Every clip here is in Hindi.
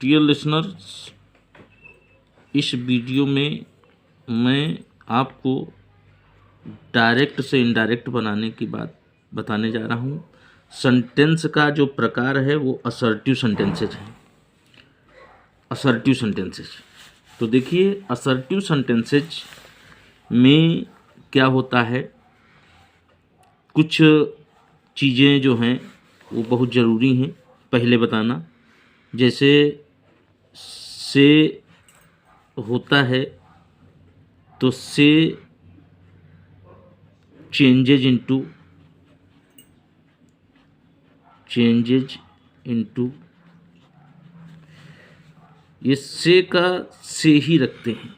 डियर लिसनर्स, इस वीडियो में मैं आपको डायरेक्ट से इनडायरेक्ट बनाने की बात बताने जा रहा हूँ। सेंटेंस का जो प्रकार है वो असर्टिव सेंटेंसेज है। असर्टिव सेंटेंसेज, तो देखिए असर्टिव सेंटेंसेज में क्या होता है, कुछ चीज़ें जो हैं वो बहुत ज़रूरी हैं पहले बताना। जैसे से होता है तो से चेंजेज इनटू ये से का से ही रखते हैं।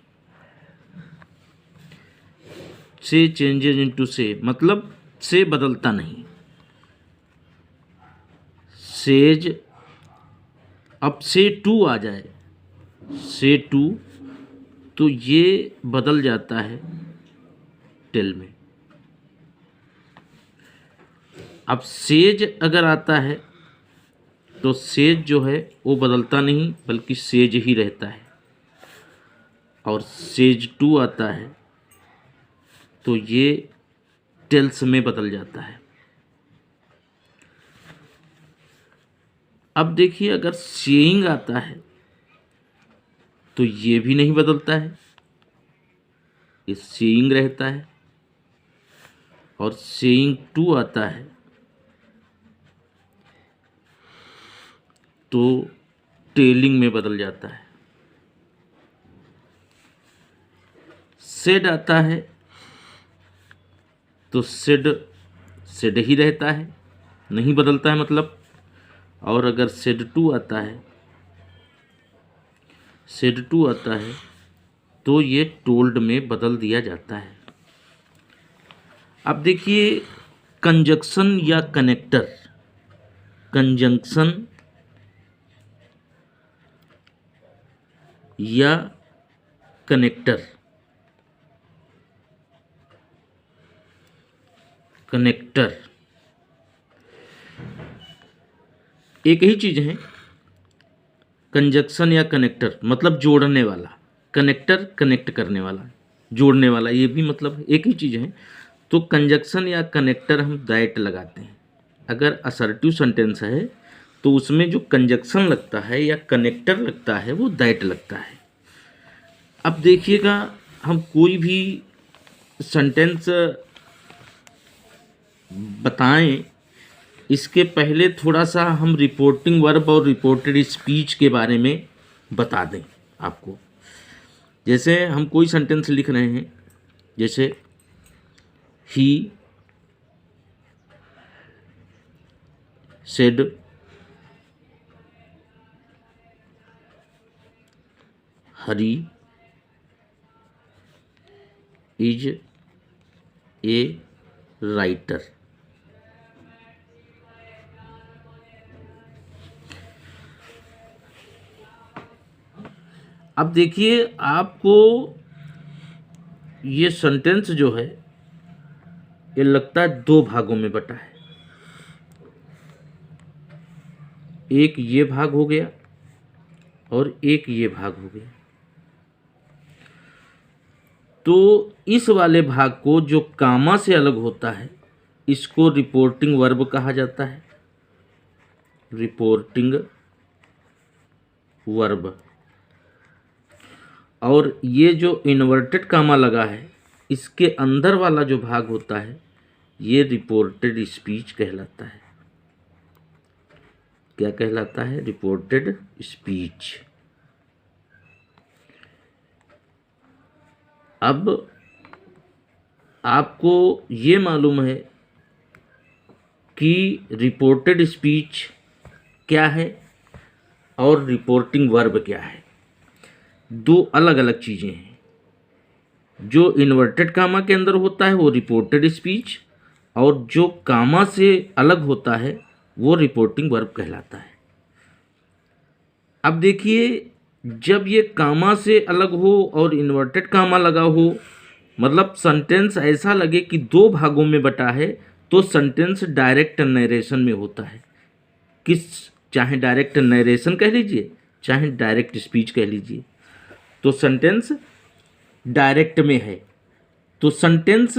से चेंजेज इनटू से मतलब से बदलता नहीं। सेज, अब से टू आ जाए, से टू, तो ये बदल जाता है टेल में। अब सेज अगर आता है तो सेज जो है वो बदलता नहीं बल्कि सेज ही रहता है। और सेज टू आता है तो ये टेल्स में बदल जाता है। अब देखिए अगर सेइंग आता है तो ये भी नहीं बदलता है, ये सेइंग रहता है। और सेइंग टू आता है तो टेलिंग में बदल जाता है। सेड आता है तो सेड सेड ही रहता है, नहीं बदलता है मतलब। और अगर सेड टू आता है, सेड टू आता है तो ये टोल्ड में बदल दिया जाता है। अब देखिए कंजक्शन या कनेक्टर, कंजंक्शन या कनेक्टर, कनेक्टर एक ही चीज़ है। कंजक्शन या कनेक्टर मतलब जोड़ने वाला, कनेक्टर कनेक्ट करने वाला, जोड़ने वाला, ये भी मतलब एक ही चीज़ है। तो कंजक्शन या कनेक्टर हम दैट लगाते हैं। अगर असर्टिव सेंटेंस है तो उसमें जो कंजक्शन लगता है या कनेक्टर लगता है वो दैट लगता है। अब देखिएगा, हम कोई भी सेंटेंस बताएं इसके पहले थोड़ा सा हम रिपोर्टिंग वर्ब और रिपोर्टेड स्पीच के बारे में बता दें आपको। जैसे हम कोई सेंटेंस लिख रहे हैं, जैसे he said Hari is a writer. अब देखिए आपको ये सेंटेंस जो है ये लगता है दो भागों में बटा है। एक ये भाग हो गया और एक ये भाग हो गया। तो इस वाले भाग को जो कामा से अलग होता है इसको रिपोर्टिंग वर्ब कहा जाता है, रिपोर्टिंग वर्ब। और ये जो इन्वर्टेड कामा लगा है इसके अंदर वाला जो भाग होता है ये रिपोर्टेड स्पीच कहलाता है। क्या कहलाता है? Reported speech. अब आपको ये मालूम है कि रिपोर्टेड स्पीच क्या है और रिपोर्टिंग वर्ब क्या है। दो अलग अलग चीज़ें हैं। जो इन्वर्टेड कामा के अंदर होता है वो रिपोर्टेड स्पीच, और जो कामा से अलग होता है वो रिपोर्टिंग वर्ब कहलाता है। अब देखिए, जब ये कामा से अलग हो और इन्वर्टेड कामा लगा हो, मतलब सेंटेंस ऐसा लगे कि दो भागों में बटा है, तो सेंटेंस डायरेक्ट नरेशन में होता है। चाहे डायरेक्ट नरेशन कह लीजिए चाहे डायरेक्ट स्पीच कह लीजिए। तो सेंटेंस डायरेक्ट में है। तो सेंटेंस,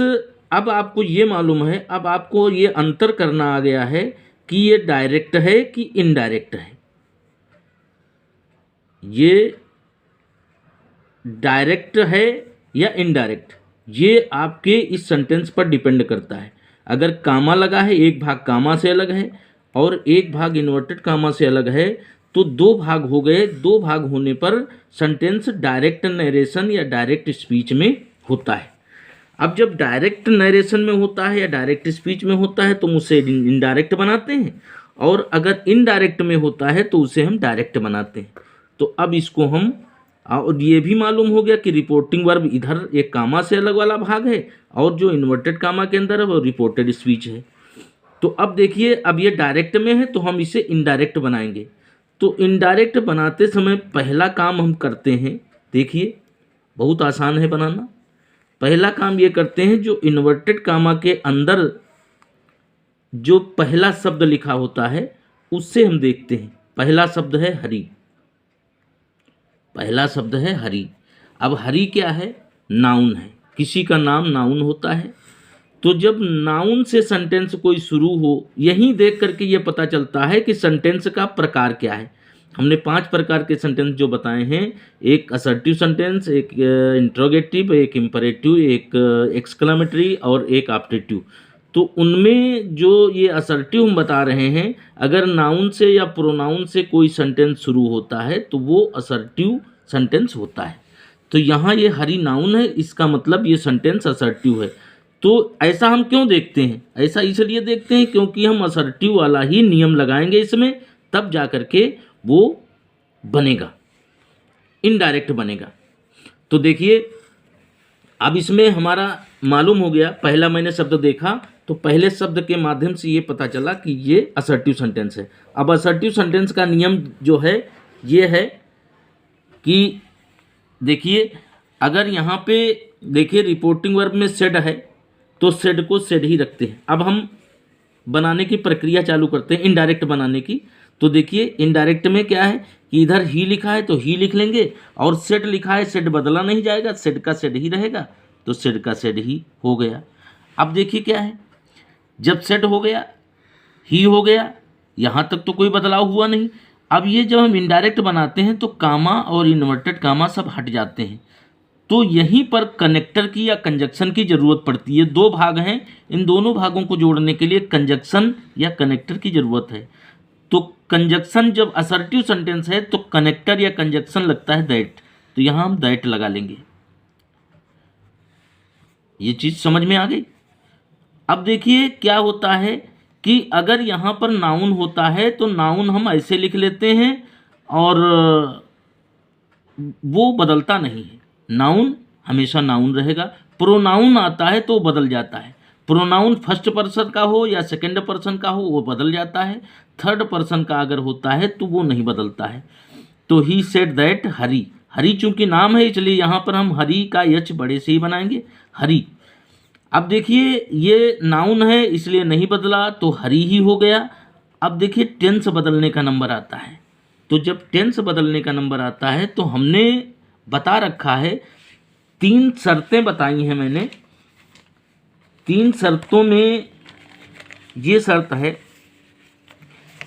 अब आपको ये मालूम है, अब आपको ये अंतर करना आ गया है कि ये डायरेक्ट है कि इनडायरेक्ट है। ये डायरेक्ट है या इनडायरेक्ट, ये आपके इस सेंटेंस पर डिपेंड करता है। अगर कामा लगा है, एक भाग कामा से अलग है और एक भाग इन्वर्टेड कामा से अलग है, तो दो भाग हो गए। दो भाग होने पर सेंटेंस डायरेक्ट नरेशन या डायरेक्ट स्पीच में होता है। अब जब डायरेक्ट नरेशन में होता है या डायरेक्ट स्पीच में होता है तो हम उसे इनडायरेक्ट बनाते हैं, और अगर इनडायरेक्ट में होता है तो उसे हम डायरेक्ट बनाते हैं। तो अब इसको हम, और ये भी मालूम हो गया कि रिपोर्टिंग वर्ब इधर एक कामा से अलग वाला भाग है और जो इन्वर्टेड कामा के अंदर है वो रिपोर्टेड स्पीच है। तो अब देखिए, अब ये डायरेक्ट में है तो हम इसे इनडायरेक्ट बनाएंगे। तो इनडायरेक्ट बनाते समय पहला काम हम करते हैं, देखिए बहुत आसान है बनाना। पहला काम ये करते हैं, जो इन्वर्टेड कामा के अंदर जो पहला शब्द लिखा होता है उससे हम देखते हैं। पहला शब्द है हरि, पहला शब्द है हरि। अब हरि क्या है? नाउन है, किसी का नाम नाउन होता है। तो जब नाउन से सेंटेंस कोई शुरू हो, यहीं देख करके ये पता चलता है कि सेंटेंस का प्रकार क्या है। हमने 5 प्रकार के सेंटेंस जो बताए हैं, एक असर्टिव सेंटेंस, एक इंट्रोगेटिव, एक इंपरेटिव, एक एक्सक्लेमेटरी और एक ऑप्टेटिव। तो उनमें जो ये असर्टिव हम बता रहे हैं, अगर नाउन से या प्रोनाउन से कोई सेंटेंस शुरू होता है तो वो असर्टिव सेंटेंस होता है। तो यहाँ ये हरि नाउन है, इसका मतलब ये सेंटेंस असर्टिव है। तो ऐसा हम क्यों देखते हैं? ऐसा इसलिए देखते हैं क्योंकि हम असर्टिव वाला ही नियम लगाएंगे इसमें, तब जा करके वो बनेगा, इनडायरेक्ट बनेगा। तो देखिए, अब इसमें हमारा मालूम हो गया, पहला मैंने शब्द देखा तो पहले शब्द के माध्यम से ये पता चला कि ये असर्टिव सेंटेंस है। अब असर्टिव सेंटेंस का नियम जो है ये है कि देखिए, अगर यहाँ पे देखिए रिपोर्टिंग वर्ब में सेड है तो सेड को सेड ही रखते हैं। अब हम बनाने की प्रक्रिया चालू करते हैं इनडायरेक्ट बनाने की। तो देखिए, इनडायरेक्ट में क्या है कि इधर ही लिखा है तो ही लिख लेंगे, और सेड लिखा है, सेड बदला नहीं जाएगा, सेड का सेड ही रहेगा, तो सेड का सेड ही हो गया। अब देखिए क्या है, जब सेड हो गया, ही हो गया, यहाँ तक तो कोई बदलाव हुआ नहीं। अब ये जब हम इनडायरेक्ट बनाते हैं तो कामा और इन्वर्टेड कामा सब हट जाते हैं। तो यहीं पर कनेक्टर की या कंजक्शन की ज़रूरत पड़ती है। दो भाग हैं, इन दोनों भागों को जोड़ने के लिए कंजक्शन या कनेक्टर की ज़रूरत है। तो कंजक्शन, जब असर्टिव सेंटेंस है तो कनेक्टर या कंजक्शन लगता है दैट, तो यहाँ हम दैट लगा लेंगे। ये चीज़ समझ में आ गई। अब देखिए क्या होता है कि अगर यहाँ पर नाउन होता है तो नाउन हम ऐसे लिख लेते हैं और वो बदलता नहीं है। नाउन हमेशा नाउन रहेगा। प्रोनाउन आता है तो बदल जाता है। प्रोनाउन फर्स्ट पर्सन का हो या सेकंड पर्सन का हो वो बदल जाता है। थर्ड पर्सन का अगर होता है तो वो नहीं बदलता है। तो he said that Hari, Hari चूंकि नाम है इसलिए यहाँ पर हम हरि का यच बड़े से ही बनाएंगे, हरि। अब देखिए, ये नाउन है इसलिए नहीं बदला तो हरि ही हो गया। अब देखिए, टेंस बदलने का नंबर आता है। तो जब टेंस बदलने का नंबर आता है तो हमने बता रखा है, 3 शर्तें बताई हैं मैंने। 3 शर्तों में ये शर्त है,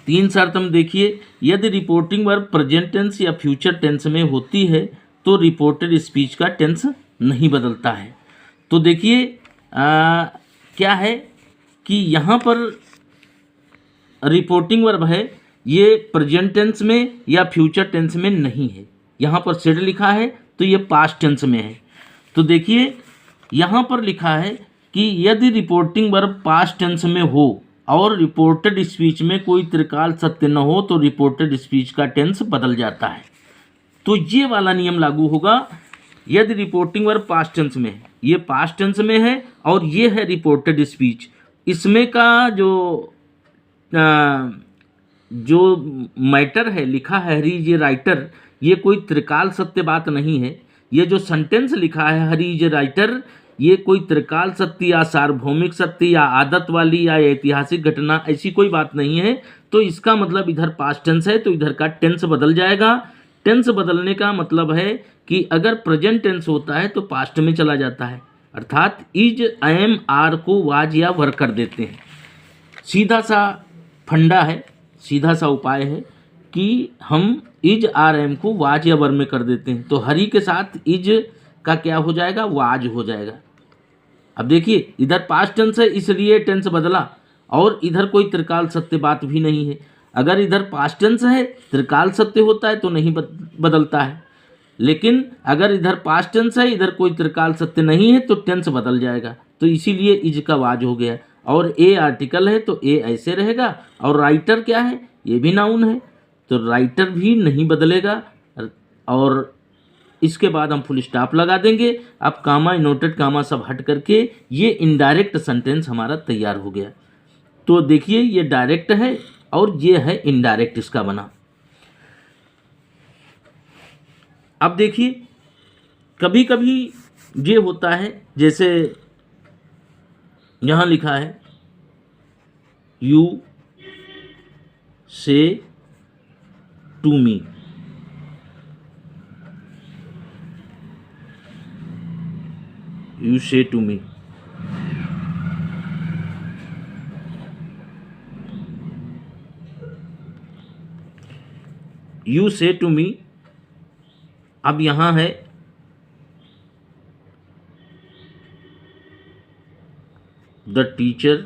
3 शर्त हम देखिए, यदि रिपोर्टिंग वर्ब प्रेजेंट टेंस या फ्यूचर टेंस में होती है तो रिपोर्टेड स्पीच का टेंस नहीं बदलता है। तो देखिए क्या है कि यहाँ पर रिपोर्टिंग वर्ब है, ये प्रेजेंट टेंस में या फ्यूचर टेंस में नहीं है। यहाँ पर सेड लिखा है तो ये पास्ट टेंस में है। तो देखिए, यहाँ पर लिखा है कि यदि रिपोर्टिंग वर्ब पास्ट टेंस में हो और रिपोर्टेड स्पीच में कोई त्रिकाल सत्य न हो तो रिपोर्टेड स्पीच का टेंस बदल जाता है। तो ये वाला नियम लागू होगा यदि रिपोर्टिंग वर्ब पास्ट टेंस में है, ये पास्ट टेंस में है और ये है रिपोर्टेड स्पीच। इसमें का जो मैटर है लिखा है हरि इज ए राइटर, ये कोई त्रिकाल सत्य बात नहीं है। ये जो सेंटेंस लिखा है हरि इज ए राइटर, ये कोई त्रिकाल सत्य या सार्वभौमिक सत्य या आदत वाली या ऐतिहासिक घटना ऐसी कोई बात नहीं है। तो इसका मतलब इधर पास्ट टेंस है तो इधर का टेंस बदल जाएगा। टेंस बदलने का मतलब है कि अगर प्रेजेंट टेंस होता है तो पास्ट में चला जाता है, अर्थात इज, एम, आर को वाज या वर कर देते हैं। सीधा सा फंडा है, सीधा सा उपाय है कि हम इज, आर, एम को वाज या वर में कर देते हैं, तो हरी के साथ इज का क्या हो जाएगा, वाज हो जाएगा। अब देखिए इधर पास्ट टेंस है इसलिए टेंस बदला, और इधर कोई त्रिकाल सत्य बात भी नहीं है। अगर इधर पास्ट टेंस है, त्रिकाल सत्य होता है तो नहीं बदलता है, लेकिन अगर इधर पास्ट टेंस है, इधर कोई त्रिकाल सत्य नहीं है तो टेंस बदल जाएगा। तो इसीलिए इज का वाज हो गया, और ए आर्टिकल है तो ए ऐसे रहेगा, और राइटर क्या है, ये भी नाउन है तो राइटर भी नहीं बदलेगा। और इसके बाद हम फुल स्टॉप लगा देंगे। अब कामा, इनवर्टेड कामा सब हट करके ये इनडायरेक्ट सेंटेंस हमारा तैयार हो गया। तो देखिए ये डायरेक्ट है और ये है इनडायरेक्ट इसका बना। अब देखिए कभी कभी ये होता है, जैसे यहाँ लिखा है यू से टू मी, यू से टू मी, यू से टू मी। अब यहां है the teacher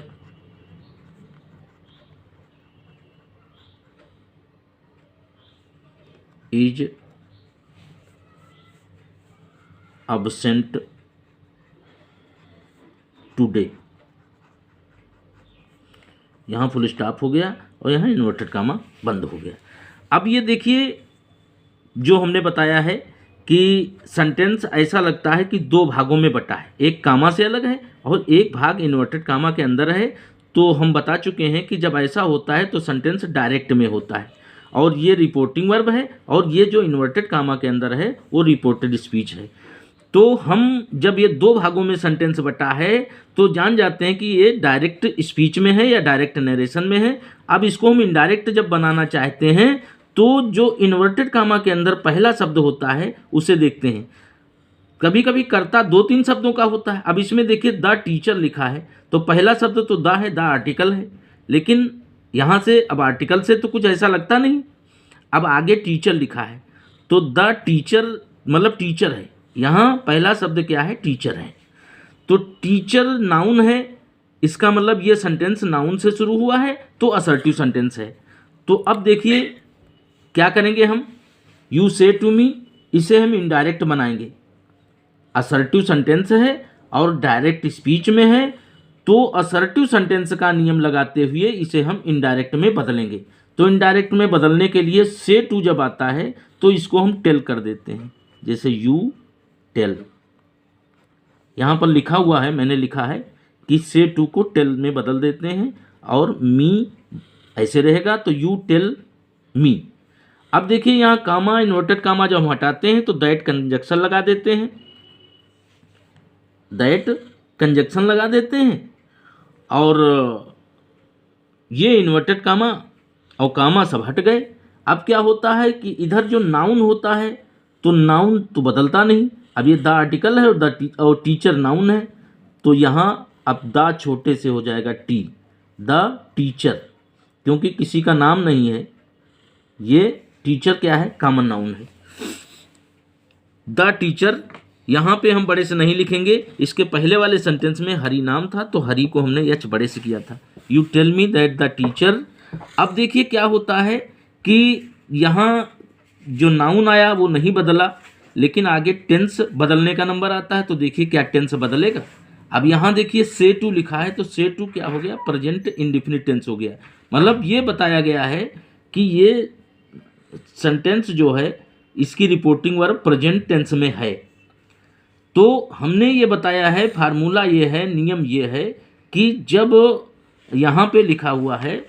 is absent today. यहाँ फुल स्टॉप हो गया और यहाँ इन्वर्टेड कामा बंद हो गया। अब ये देखिए जो हमने बताया है कि सेंटेंस ऐसा लगता है कि दो भागों में बटा है, एक कामा से अलग है और एक भाग इन्वर्टेड कामा के अंदर है। तो हम बता चुके हैं कि जब ऐसा होता है तो सेंटेंस डायरेक्ट में होता है, और ये रिपोर्टिंग वर्ब है, और ये जो इन्वर्टेड कामा के अंदर है वो रिपोर्टेड स्पीच है। तो हम जब ये दो भागों में सेंटेंस बटा है तो जान जाते हैं कि ये डायरेक्ट स्पीच में है या डायरेक्ट नरेशन में है। अब इसको हम इनडायरेक्ट जब बनाना चाहते हैं तो जो इन्वर्टेड कामा के अंदर पहला शब्द होता है उसे देखते हैं। कभी कभी कर्ता दो तीन शब्दों का होता है। अब इसमें देखिए द टीचर लिखा है तो पहला शब्द तो द है, द आर्टिकल है, लेकिन यहाँ से अब आर्टिकल से तो कुछ ऐसा लगता नहीं। अब आगे टीचर लिखा है तो द टीचर मतलब टीचर है, यहाँ पहला शब्द क्या है, टीचर है। तो टीचर नाउन है, इसका मतलब ये सेंटेंस नाउन से शुरू हुआ है तो असर्टिव सेंटेंस है। तो अब देखिए क्या करेंगे हम, यू से टू मी, इसे हम इनडायरेक्ट बनाएंगे। असर्टिव सेंटेंस है और डायरेक्ट स्पीच में है, तो असर्टिव सेंटेंस का नियम लगाते हुए इसे हम इनडायरेक्ट में बदलेंगे। तो इनडायरेक्ट में बदलने के लिए से टू जब आता है तो इसको हम टेल कर देते हैं, जैसे यू टेल। यहाँ पर लिखा हुआ है, मैंने लिखा है कि से टू को टेल में बदल देते हैं, और मी ऐसे रहेगा तो यू टेल मी। अब देखिए यहाँ कामा, इन्वर्टेड कामा जब हम हटाते हैं तो दैट कंजक्शन लगा देते हैं, दैट कंजक्शन लगा देते हैं, और ये इन्वर्टेड कामा और कामा सब हट गए। अब क्या होता है कि इधर जो नाउन होता है तो नाउन तो बदलता नहीं। अब ये द आर्टिकल है और टीचर नाउन है, तो यहाँ अब द छोटे से हो जाएगा टी, द टीचर, क्योंकि किसी का नाम नहीं है, ये टीचर क्या है, कॉमन नाउन है। द टीचर यहाँ पे हम बड़े से नहीं लिखेंगे, इसके पहले वाले सेंटेंस में हरी नाम था तो हरी को हमने एच बड़े से किया था। You tell me that the teacher. अब देखिए क्या होता है कि यहाँ जो नाउन आया वो नहीं बदला, लेकिन आगे टेंस बदलने का नंबर आता है, तो देखिए क्या टेंस बदलेगा। अब यहाँ देखिए से टू लिखा है तो से टू क्या हो गया, प्रेजेंट इंडेफिनिट टेंस हो गया। मतलब ये बताया गया है कि ये सेंटेंस जो है इसकी रिपोर्टिंग वर्ब प्रेजेंट टेंस में है। तो हमने ये बताया है, फार्मूला ये है, नियम ये है कि जब यहाँ पे लिखा हुआ है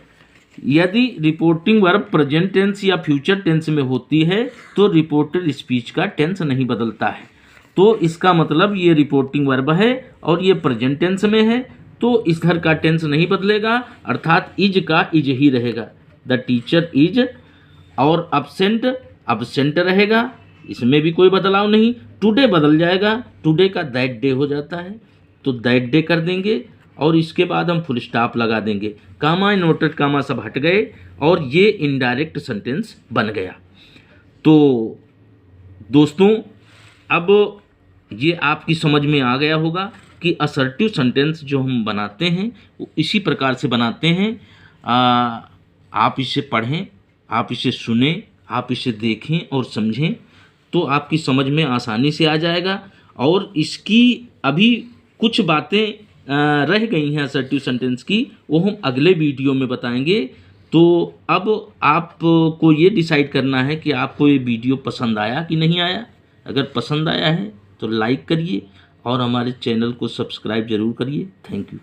यदि रिपोर्टिंग वर्ब प्रेजेंट टेंस या फ्यूचर टेंस में होती है तो रिपोर्टेड स्पीच का टेंस नहीं बदलता है। तो इसका मतलब ये रिपोर्टिंग वर्ब है और ये प्रेजेंट टेंस में है, तो इधर का टेंस नहीं बदलेगा, अर्थात इज का इज ही रहेगा। द टीचर इज, और अब्सेंट, अब सेंटर रहेगा, इसमें भी कोई बदलाव नहीं। टुडे बदल जाएगा, टुडे का दैट डे हो जाता है, तो दैट डे कर देंगे और इसके बाद हम फुल स्टॉप लगा देंगे। कामा, इन्वर्टेड कामा सब हट गए और ये इनडायरेक्ट सेंटेंस बन गया। तो दोस्तों अब ये आपकी समझ में आ गया होगा कि असर्टिव सेंटेंस जो हम बनाते हैं वो इसी प्रकार से बनाते हैं। आप इसे पढ़ें, आप इसे सुनें, आप इसे देखें और समझें, तो आपकी समझ में आसानी से आ जाएगा। और इसकी अभी कुछ बातें रह गई हैं असर्टिव सेंटेंस की, वो हम अगले वीडियो में बताएंगे। तो अब आपको ये डिसाइड करना है कि आपको ये वीडियो पसंद आया कि नहीं आया। अगर पसंद आया है तो लाइक करिए और हमारे चैनल को सब्सक्राइब ज़रूर करिए। Thank you.